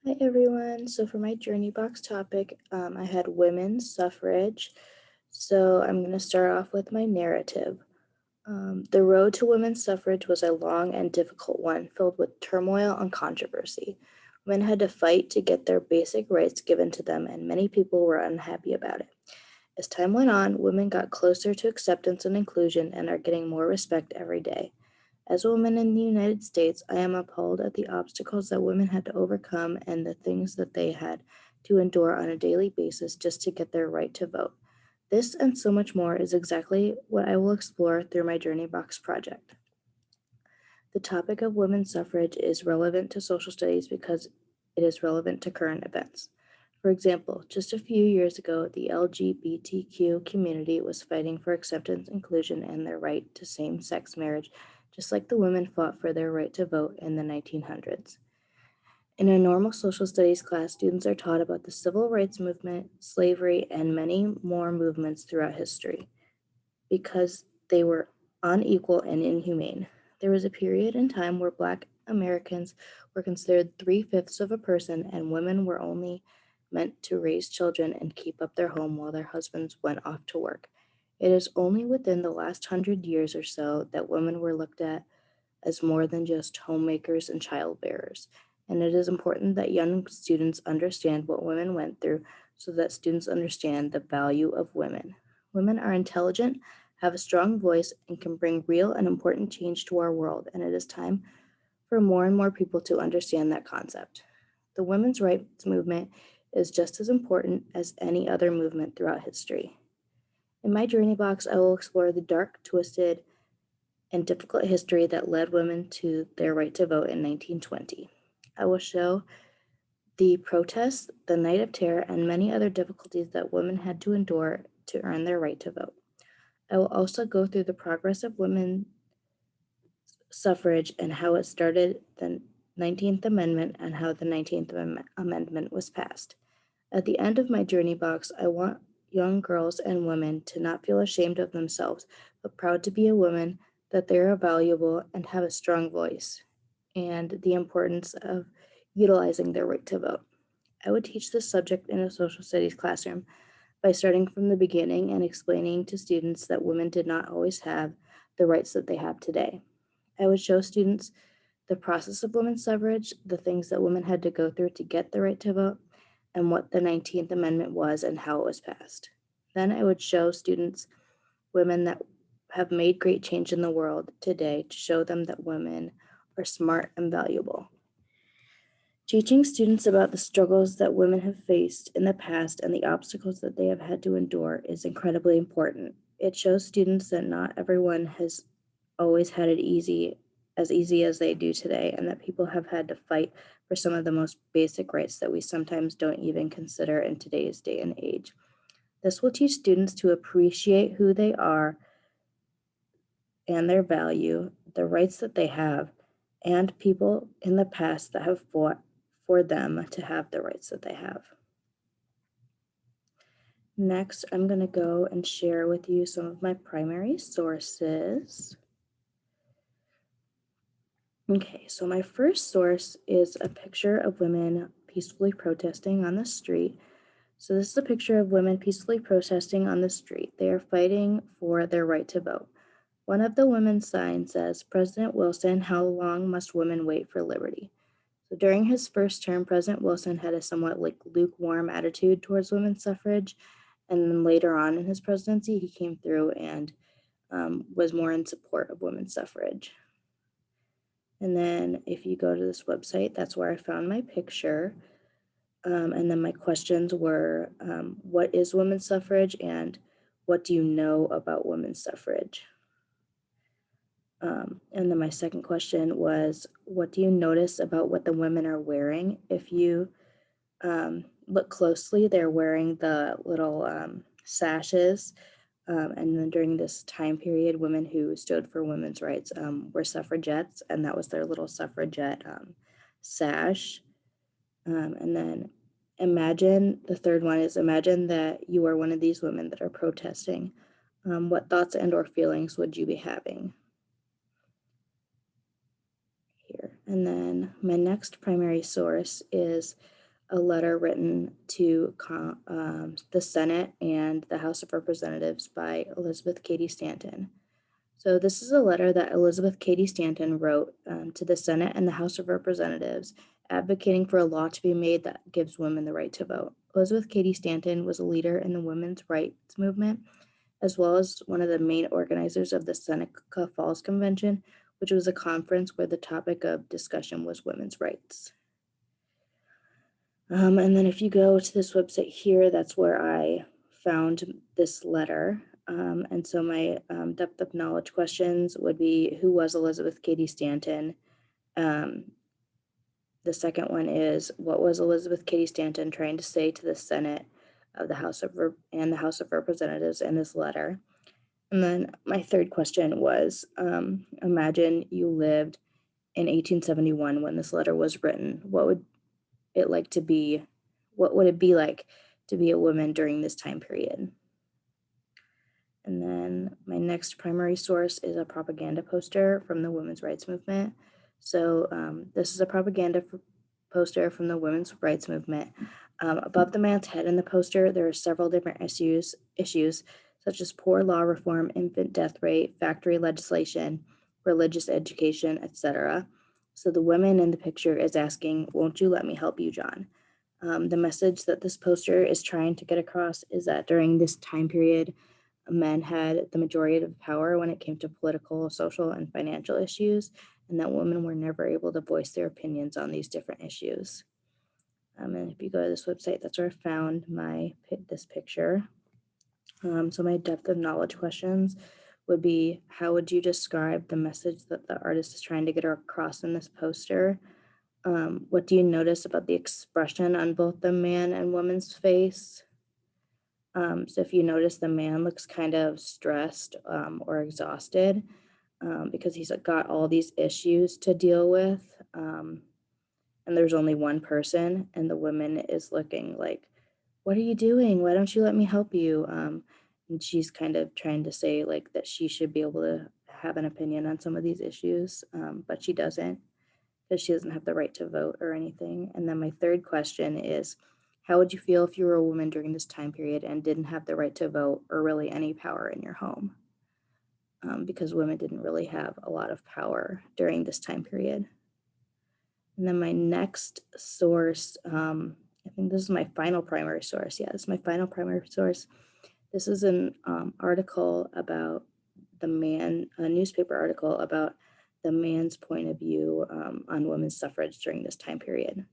Hi everyone. So for my journey box topic, I had women's suffrage. So I'm going to start off with my narrative. The road to women's suffrage was a long and difficult one, filled with turmoil and controversy. Women had to fight to get their basic rights given to them, and many people were unhappy about it. As time went on, women got closer to acceptance and inclusion and are getting more respect every day. As a woman in the United States, I am appalled at the obstacles that women had to overcome and the things that they had to endure on a daily basis just to get their right to vote. This and so much more is exactly what I will explore through my Journey Box project. The topic of women's suffrage is relevant to social studies because it is relevant to current events. For example, just a few years ago, the LGBTQ community was fighting for acceptance, inclusion, and their right to same sex marriage, just like the women fought for their right to vote in the 1900s. In a normal social studies class, students are taught about the civil rights movement, slavery, and many more movements throughout history because they were unequal and inhumane. There was a period in time where Black Americans were considered three-fifths of a person, and women were only meant to raise children and keep up their home while their husbands went off to work. It is only within the last 100 years or so that women were looked at as more than just homemakers and childbearers. And it is important that young students understand what women went through so that students understand the value of women. Women are intelligent, have a strong voice, and can bring real and important change to our world, and it is time for more and more people to understand that concept. The women's rights movement is just as important as any other movement throughout history. In my journey box, I will explore the dark, twisted, and difficult history that led women to their right to vote in 1920. I will show the protests, the Night of Terror, and many other difficulties that women had to endure to earn their right to vote. I will also go through the progress of women's suffrage and how it started the 19th Amendment and how the 19th Amendment was passed. At the end of my journey box, I want young girls and women to not feel ashamed of themselves, but proud to be a woman, that they are valuable and have a strong voice, and the importance of utilizing their right to vote. I would teach this subject in a social studies classroom by starting from the beginning and explaining to students that women did not always have the rights that they have today. I would show students the process of women's suffrage, the things that women had to go through to get the right to vote, and what the 19th Amendment was and how it was passed. Then I would show students women that have made great change in the world today to show them that women are smart and valuable. Teaching students about the struggles that women have faced in the past and the obstacles that they have had to endure is incredibly important. It shows students that not everyone has always had it easy as they do today, and that people have had to fight for some of the most basic rights that we sometimes don't even consider in today's day and age. This will teach students to appreciate who they are and their value, the rights that they have, and people in the past that have fought for them to have the rights that they have. Next, I'm going to go and share with you some of my primary sources. Okay, so my first source is a picture of women peacefully protesting on the street. So this is a picture of women peacefully protesting on the street. They are fighting for their right to vote. One of the women's signs says, "President Wilson, how long must women wait for liberty?" So during his first term, President Wilson had a somewhat lukewarm attitude towards women's suffrage. And then later on in his presidency, he came through and was more in support of women's suffrage. And then if you go to this website, that's where I found my picture. And then my questions were, what is women's suffrage and what do you know about women's suffrage? And then my second question was, what do you notice about what the women are wearing? If you look closely, they're wearing the little sashes. And then during this time period, women who stood for women's rights were suffragettes, and that was their little suffragette sash. And then the third one is, imagine that you are one of these women that are protesting. What thoughts and or feelings would you be having? Here. And then my next primary source is a letter written to the Senate and the House of Representatives by Elizabeth Cady Stanton. So this is a letter that Elizabeth Cady Stanton wrote to the Senate and the House of Representatives, advocating for a law to be made that gives women the right to vote. Elizabeth Cady Stanton was a leader in the women's rights movement, as well as one of the main organizers of the Seneca Falls Convention, which was a conference where the topic of discussion was women's rights. And then if you go to this website here, that's where I found this letter. And so my depth of knowledge questions would be, who was Elizabeth Cady Stanton? The second one is, what was Elizabeth Cady Stanton trying to say to the Senate of the House of and the House of Representatives in this letter? And then my third question was, imagine you lived in 1871 when this letter was written. What would it like to be? What would it be like to be a woman during this time period? And then my next primary source is a propaganda poster from the women's rights movement. So this is a propaganda poster from the women's rights movement. Above the man's head in the poster, there are several different issues such as poor law reform, infant death rate, factory legislation, religious education, etc. So the woman in the picture is asking, "Won't you let me help you, John?" The message that this poster is trying to get across is that during this time period, men had the majority of power when it came to political, social, and financial issues, and that women were never able to voice their opinions on these different issues. And if you go to this website, that's where I found this picture. So my depth of knowledge questions would be, how would you describe the message that the artist is trying to get across in this poster? What do you notice about the expression on both the man and woman's face? So if you notice, the man looks kind of stressed or exhausted because he's got all these issues to deal with. And there's only one person, and the woman is looking like, "What are you doing? Why don't you let me help you?" And she's kind of trying to say like that she should be able to have an opinion on some of these issues, but she doesn't, because she doesn't have the right to vote or anything. And then my third question is, how would you feel if you were a woman during this time period and didn't have the right to vote or really any power in your home? Because women didn't really have a lot of power during this time period. And then my next source, I think this is my final primary source. Yeah, this is my final primary source. This is an article about a newspaper article about the man's point of view on women's suffrage during this time period.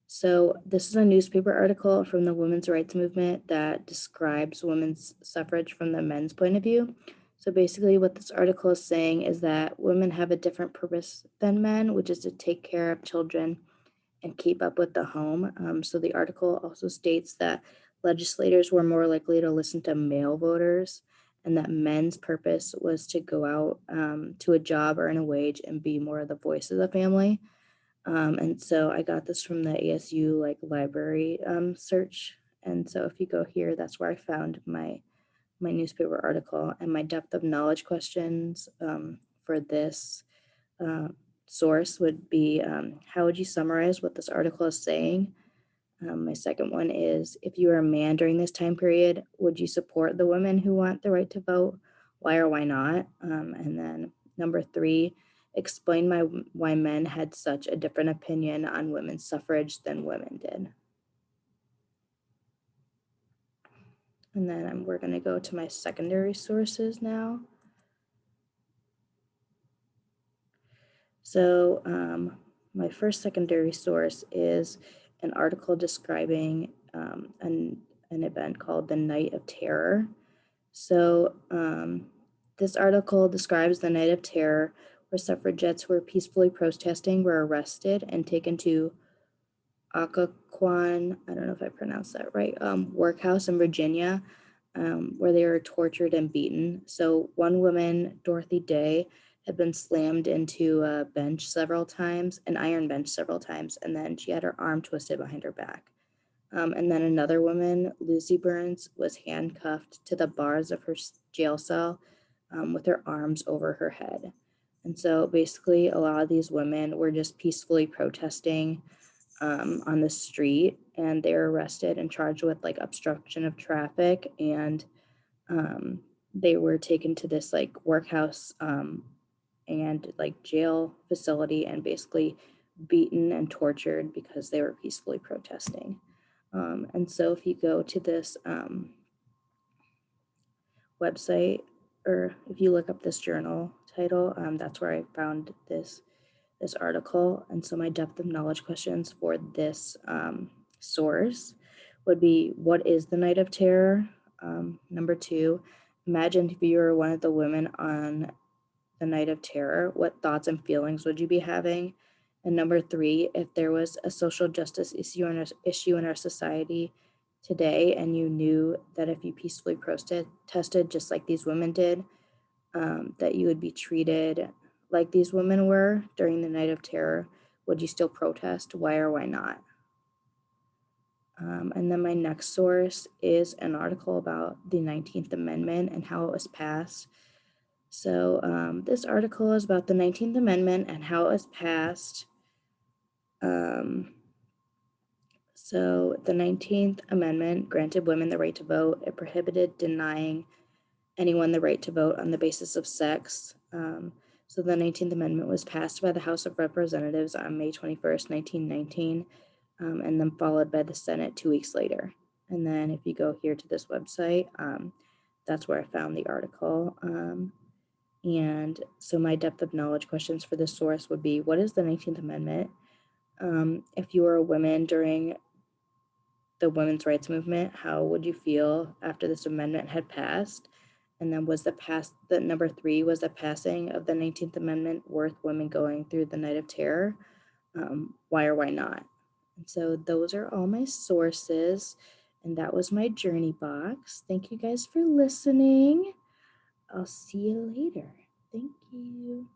So this is a newspaper article from the women's rights movement that describes women's suffrage from the men's point of view. So basically what this article is saying is that women have a different purpose than men, which is to take care of children and keep up with the home. So the article also states that legislators were more likely to listen to male voters, and that men's purpose was to go out to a job, earn a wage, and be more of the voice of the family. And so I got this from the ASU library search. And so if you go here, that's where I found my newspaper article. And my depth of knowledge questions for this uh, source would be, how would you summarize what this article is saying? My second one is, if you were a man during this time period, would you support the women who want the right to vote? Why or why not? And then number three, explain why men had such a different opinion on women's suffrage than women did. And then we're going to go to my secondary sources now. So my first secondary source is an article describing an event called the Night of Terror. So this article describes the Night of Terror, where suffragettes who were peacefully protesting were arrested and taken to Occoquan, I don't know if I pronounced that right, workhouse in Virginia, where they were tortured and beaten. So one woman, Dorothy Day, had been slammed into a bench several times, an iron bench several times, and then she had her arm twisted behind her back. And then another woman, Lucy Burns, was handcuffed to the bars of her jail cell with her arms over her head. And so basically, a lot of these women were just peacefully protesting on the street, and they were arrested and charged with like obstruction of traffic, and they were taken to this like workhouse and like jail facility and basically beaten and tortured because they were peacefully protesting. And so if you go to this website, or if you look up this journal title, that's where I found this article. And so my depth of knowledge questions for this source would be, what is the Night of Terror? Number two, imagine if you were one of the women on the Night of Terror, what thoughts and feelings would you be having? And number three, if there was a social justice issue in our society today, and you knew that if you peacefully protested just like these women did, that you would be treated like these women were during the Night of Terror, would you still protest? Why or why not? And then my next source is an article about the 19th Amendment and how it was passed. So this article is about the 19th Amendment and how it was passed. So the 19th Amendment granted women the right to vote. It prohibited denying anyone the right to vote on the basis of sex. So the 19th Amendment was passed by the House of Representatives on May 21st, 1919, and then followed by the Senate 2 weeks later. And then if you go here to this website, that's where I found the article. And so my depth of knowledge questions for this source would be, what is the 19th Amendment? If you were a woman during the women's rights movement, how would you feel after this amendment had passed? And then the number three, was the passing of the 19th Amendment worth women going through the Night of Terror? Why or why not? And so those are all my sources, and that was my journey box. Thank you guys for listening. I'll see you later. Thank you.